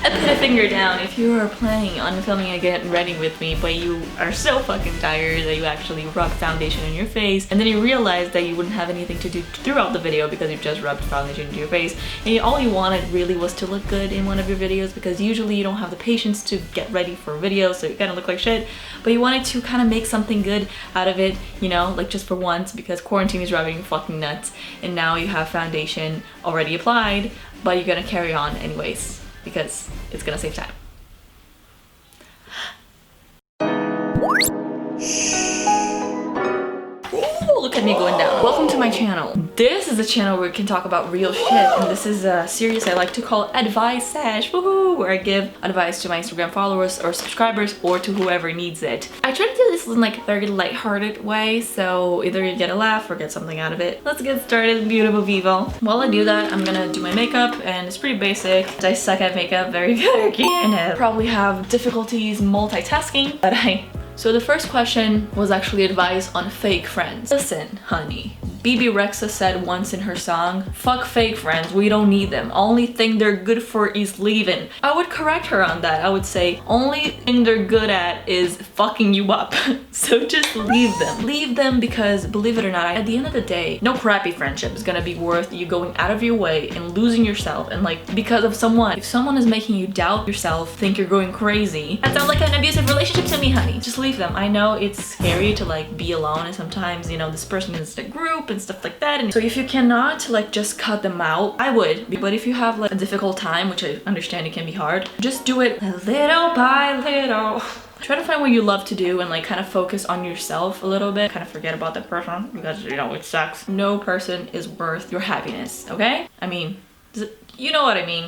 I put a finger down. If you are planning on filming a Get Ready with me, but you are so fucking tired that you actually rubbed foundation in your face, and then you realize that you wouldn't have anything to do throughout the video because you just rubbed foundation into your face, and all you wanted really was to look good in one of your videos, because usually you don't have the patience to get ready for a video, so you kind of look like shit, but you wanted to kind of make something good out of it, you know, like just for once, because quarantine is driving you fucking nuts, and now you have foundation already applied, but you're gonna carry on anyways because it's gonna save time. Ooh, look at me going down. Welcome to my channel. This is a channel where we can talk about real shit, and this is a series I like to call Advice Sesh, woohoo, where I give advice to my Instagram followers or subscribers or to whoever needs it. I try to do this in like a very lighthearted way, so either you get a laugh or get something out of it. Let's get started, beautiful people. While I do that, I'm gonna do my makeup, and it's pretty basic. I suck at makeup very good again. I probably have difficulties multitasking, but So the first question was actually advice on fake friends. Listen, honey. BB Rexa said once in her song, fuck fake friends, we don't need them. Only thing they're good for is leaving. I would correct her on that. I would say, only thing they're good at is fucking you up. So just leave them. Leave them because, believe it or not, at the end of the day, no crappy friendship is gonna be worth you going out of your way and losing yourself and like, because of someone. If someone is making you doubt yourself, think you're going crazy, that sounds like an abusive relationship to me, honey. Just leave them. I know it's scary to like be alone, and sometimes, you know, this person is the group and stuff like that, and so if you cannot like just cut them out, I would. But if you have like a difficult time, which I understand it can be hard, just do it little by little. Try to find what you love to do and like kind of focus on yourself a little bit. Kind of forget about the person because, you know, it sucks. No person is worth your happiness, okay? I mean, you know what I mean.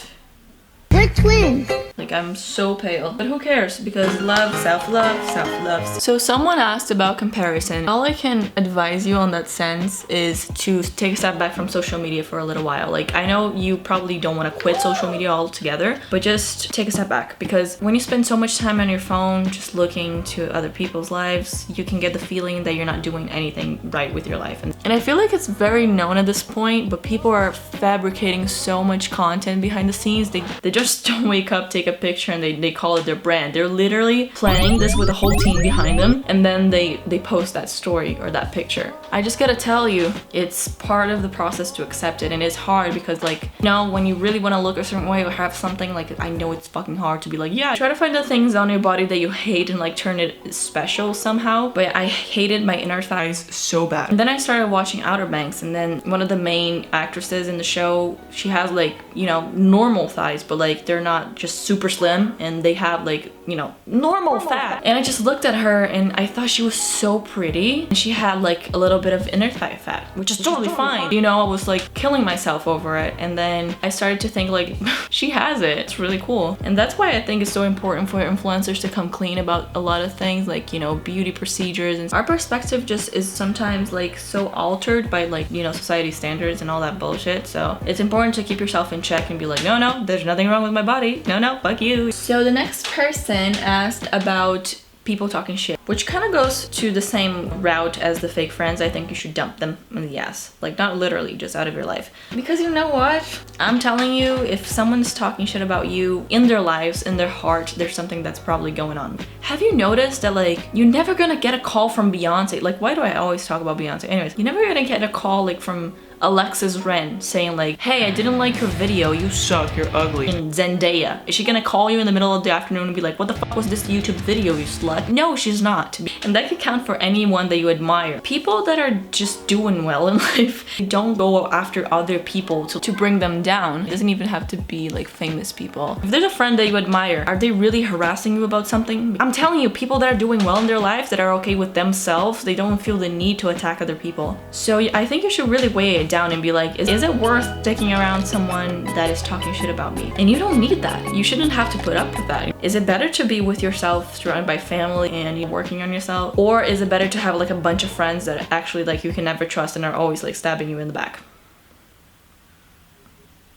We're twins. Like, I'm so pale, but who cares? Because love, self-love, self-love. So someone asked about comparison. All I can advise you on that sense is to take a step back from social media for a little while. Like, I know you probably don't want to quit social media altogether, but just take a step back, because when you spend so much time on your phone just looking to other people's lives, you can get the feeling that you're not doing anything right with your life. And I feel like it's very known at this point, but people are fabricating so much content behind the scenes. They just don't wake up, take a picture, and they call it their brand. They're literally planning this with a whole team behind them, and then they post that story or that picture. I just gotta tell you, it's part of the process to accept it, and it's hard because, like, you know, when you really want to look a certain way or have something, like, I know it's fucking hard to be like, yeah, try to find the things on your body that you hate and like turn it special somehow. But I hated my inner thighs so bad. And then I started watching Outer Banks, and then one of the main actresses in the show, she has like, you know, normal thighs, but like they're not just super slim, and they have like, you know, normal fat. And I just looked at her and I thought she was so pretty, and she had like a little bit of inner thigh fat, which is totally fine. You know, I was like killing myself over it, and then I started to think like, she has it. It's really cool. And that's why I think it's so important for influencers to come clean about a lot of things, like, you know, beauty procedures. And our perspective just is sometimes like so altered by like, you know, society standards and all that bullshit. So it's important to keep yourself in check and be like, no, there's nothing wrong with my body. No, fuck you. So the next person asked about people talking shit, which kind of goes to the same route as the fake friends. I think you should dump them in the ass. Like, not literally, just out of your life. Because you know what? I'm telling you, if someone's talking shit about you in their lives, in their heart, there's something that's probably going on. Have you noticed that, like, you're never gonna get a call from Beyonce? Like, why do I always talk about Beyonce? Anyways, you're never gonna get a call, like, from Alexis Ren saying like, hey, I didn't like your video, you suck, you're ugly. And Zendaya, is she gonna call you in the middle of the afternoon and be like, what the fuck was this YouTube video, you slut? No, she's not. And that could count for anyone that you admire. People that are just doing well in life, don't go after other people to bring them down. It doesn't even have to be like famous people. If there's a friend that you admire, are they really harassing you about something? I'm telling you, people that are doing well in their lives, that are okay with themselves, they don't feel the need to attack other people. So I think you should really weigh it down and be like, is it worth sticking around someone that is talking shit about me? And you don't need that. You shouldn't have to put up with that. Is it better to be with yourself, surrounded by family, and you're working on yourself? Or is it better to have like a bunch of friends that actually like you can never trust and are always like stabbing you in the back?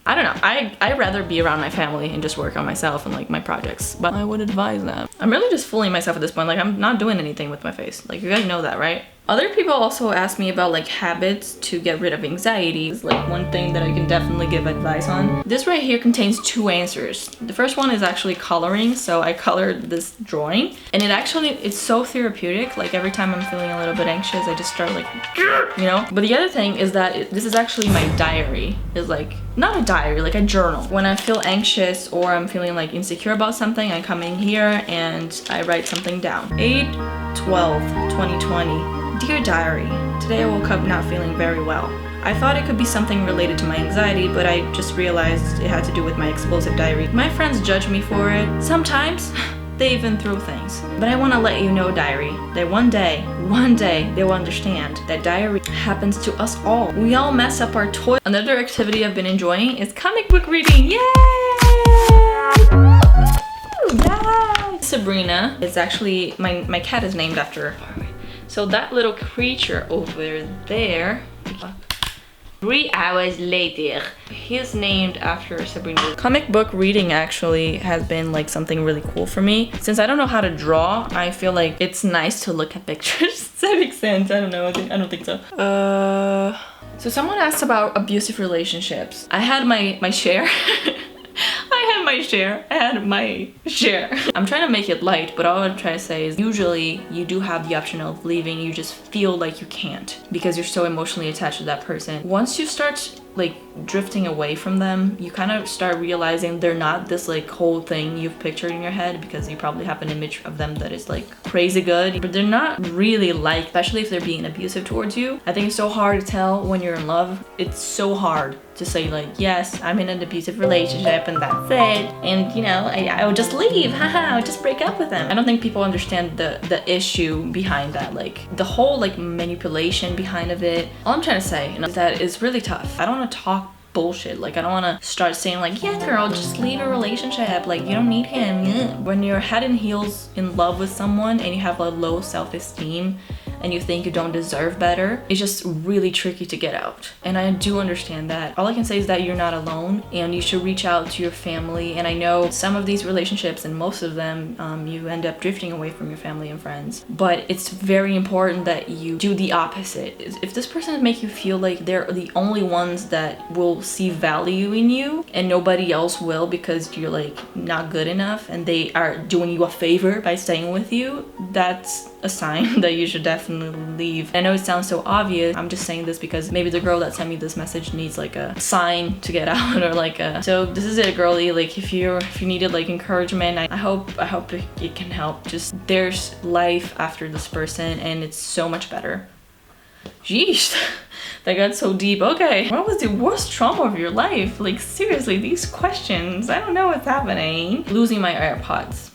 I don't know. I'd rather be around my family and just work on myself and like my projects, but I would advise that. I'm really just fooling myself at this point. Like, I'm not doing anything with my face. Like, you guys know that, right? Other people also ask me about like habits to get rid of anxiety. It's like one thing that I can definitely give advice on. This right here contains 2 answers. The first one is actually coloring. So I colored this drawing and it's so therapeutic. Like every time I'm feeling a little bit anxious, I just start like, you know. But the other thing is that this is actually my diary. It's like not a diary, like a journal. When I feel anxious or I'm feeling like insecure about something, I come in here and I write something down. 8/12/2020. Dear Diary, today I woke up not feeling very well. I thought it could be something related to my anxiety, but I just realized it had to do with my explosive diary. My friends judge me for it. Sometimes they even throw things. But I want to let you know, Diary, that one day they will understand that diary happens to us all. We all mess up our toy. Another activity I've been enjoying is comic book reading. Yay! Yay! Sabrina is actually, my cat is named after her. So that little creature over there, 3 hours later, he's named after Sabrina. Comic book reading actually has been like something really cool for me. Since I don't know how to draw, I feel like it's nice to look at pictures. Does that make sense? I don't know. I don't think so. So someone asked about abusive relationships. I had my share. I had my share. I'm trying to make it light, but all I'm trying to say is usually you do have the option of leaving. You just feel like you can't because you're so emotionally attached to that person. Once you start like drifting away from them, you kind of start realizing they're not this like whole thing you've pictured in your head, because you probably have an image of them that is like crazy good, but they're not really like, especially if they're being abusive towards you. I think it's so hard to tell when you're in love. It's so hard to say like, yes, I'm in an abusive relationship and that's it, and you know, I would just leave, haha, I would just break up with them. I don't think people understand the issue behind that, like the whole like manipulation behind of it. All I'm trying to say, you know, is that it's really tough. I don't want to talk bullshit. Like I don't want to start saying like, yeah girl, just leave a relationship, like you don't need him. Yeah. When you're head and heels in love with someone and you have a low self-esteem and you think you don't deserve better, it's just really tricky to get out. And I do understand that. All I can say is that you're not alone and you should reach out to your family. And I know some of these relationships, and most of them, you end up drifting away from your family and friends. But it's very important that you do the opposite. If this person makes you feel like they're the only ones that will see value in you and nobody else will because you're like not good enough, and they are doing you a favor by staying with you, that's a sign that you should definitely leave. I know it sounds so obvious. I'm just saying this because maybe the girl that sent me this message needs like a sign to get out, or like a, so this is it, girlie. Like if you needed like encouragement, I hope it can help. Just there's life after this person and it's so much better. Jeez, that got so deep. Okay, what was the worst trauma of your life? Like seriously, these questions, I don't know what's happening. Losing my AirPods.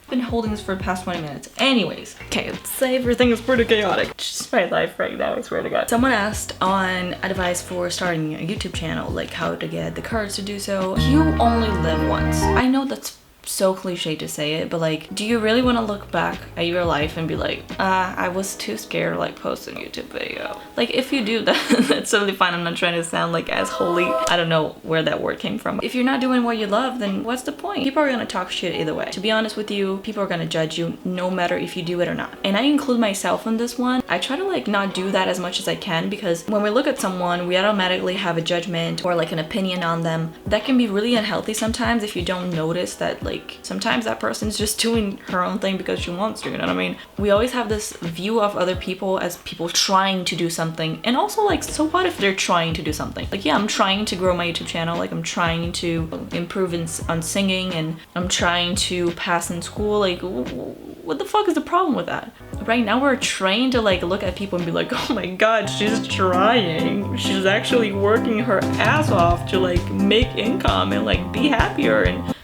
Been holding this for the past 20 minutes. Anyways, okay, let's say everything is pretty chaotic. Just my life right now, I swear to God. Someone asked on advice for starting a YouTube channel, like how to get the courage to do so. You only live once. I know that's so cliche to say it, but like, do you really want to look back at your life and be like, I was too scared to like post a YouTube video? Like if you do that, that's totally fine. I'm not trying to sound like as holy. I don't know where that word came from. If you're not doing what you love, then what's the point? People are gonna talk shit either way. To be honest with you, people are gonna judge you no matter if you do it or not. And I include myself in this one. I try to like not do that as much as I can, because when we look at someone, we automatically have a judgment or like an opinion on them. That can be really unhealthy sometimes if you don't notice that like sometimes that person's just doing her own thing because she wants to, you know what I mean? We always have this view of other people as people trying to do something, and also like, so what if they're trying to do something? Like yeah, I'm trying to grow my YouTube channel, like I'm trying to improve on singing, and I'm trying to pass in school. Like what the fuck is the problem with that? Right now we're trained to like look at people and be like, oh my god, she's trying, she's actually working her ass off to like make income and like be happier, and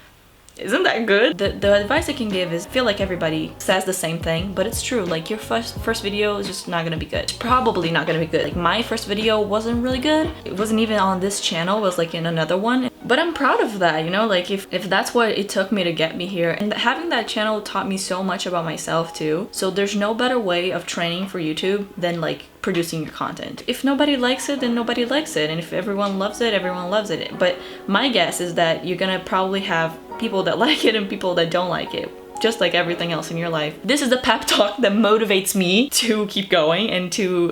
isn't that good? The advice I can give is, I feel like everybody says the same thing, but it's true. Like your first video is just not gonna be good. It's probably not gonna be good. Like my first video wasn't really good. It wasn't even on this channel, it was like in another one. But I'm proud of that, you know, like if that's what it took me to get me here. And having that channel taught me so much about myself too. So there's no better way of training for YouTube than like producing your content. If nobody likes it, then nobody likes it. And if everyone loves it, everyone loves it. But my guess is that you're gonna probably have people that like it and people that don't like it. just like everything else in your life. This is the pep talk that motivates me to keep going and to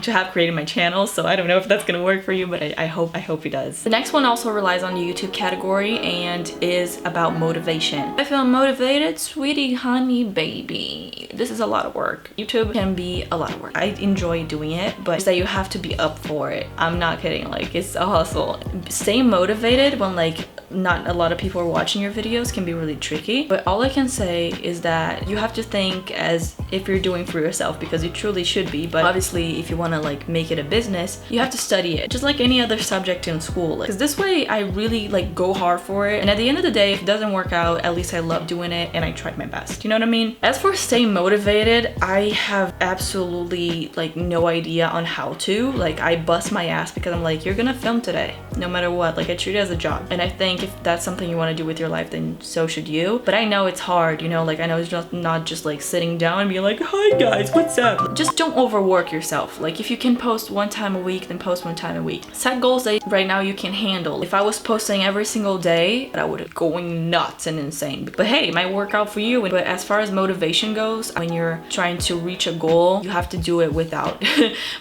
have created my channel. So I don't know if that's gonna work for you, but I hope it does. The next one also relies on the YouTube category and is about motivation. I feel motivated, sweetie, honey, baby. This is a lot of work. YouTube can be a lot of work. I enjoy doing it, but it's that you have to be up for it. I'm not kidding, like it's a hustle. Staying motivated when like not a lot of people are watching your videos can be really tricky, but all I can say is that you have to think as if you're doing for yourself, because you truly should be. But obviously if you want to like make it a business, you have to study it just like any other subject in school, because this way I really like go hard for it, and at the end of the day, if it doesn't work out, at least I love doing it and I tried my best. You know what I mean? As for staying motivated, I have absolutely like no idea on how to. Like I bust my ass because I'm like, you're gonna film today no matter what. Like I treat it as a job, and I think if that's something you want to do with your life, then so should you. But I know it's hard, you know, like I know it's just not just like sitting down and being like, hi guys, what's up? Just don't overwork yourself. Like if you can post one time a week, then post one time a week. Set goals that right now you can handle. If I was posting every single day, I would go going nuts and insane. But hey, it might work out for you. But as far as motivation goes, when you're trying to reach a goal, you have to do it without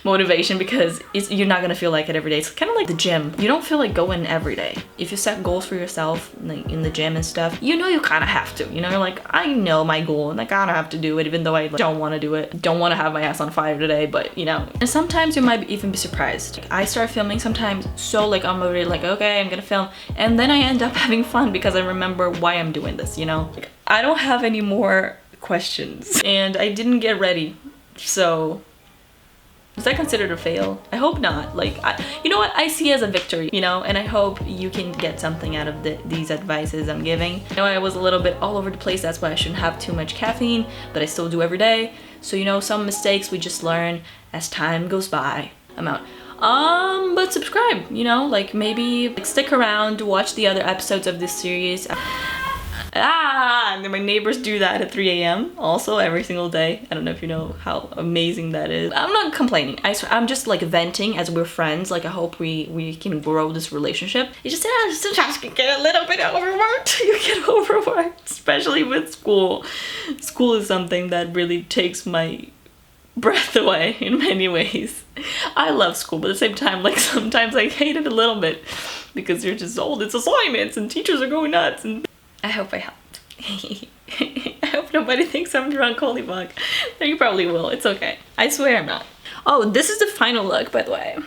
motivation, because you're not gonna feel like it every day. It's kind of like the gym. You don't feel like going every day. If you set goals for yourself, like in the gym and stuff, you know you kind of have to. You know, you're like, I know my goal and I kind of have to do it, even though I don't want to do it. Don't want to have my ass on fire today, but you know. And sometimes you might even be surprised. Like, I start filming sometimes so like I'm already like, okay, I'm gonna film, and then I end up having fun because I remember why I'm doing this, you know? Like, I don't have any more questions and I didn't get ready, so is that considered a fail? I hope not. Like, you know what? I see it as a victory, you know, and I hope you can get something out of these advices I'm giving. I know I was a little bit all over the place, that's why I shouldn't have too much caffeine, but I still do every day. So, you know, some mistakes we just learn as time goes by. I'm out. But subscribe, you know, like maybe like stick around to watch the other episodes of this series. And my neighbors do that at 3 a.m. also every single day. I don't know if you know how amazing that is. I'm not complaining. I'm just like venting as we're friends. Like I hope we can grow this relationship. You just sometimes you get a little bit overworked. You get overworked, especially with school. School is something that really takes my breath away in many ways. I love school, but at the same time, like sometimes I hate it a little bit because you're just old. It's assignments and teachers are going nuts. And I hope I helped. I hope nobody thinks I'm drunk, holy fuck. You probably will, it's okay. I swear I'm not. Oh, this is the final look, by the way.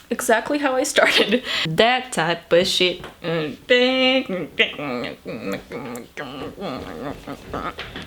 Exactly how I started. That type of shit.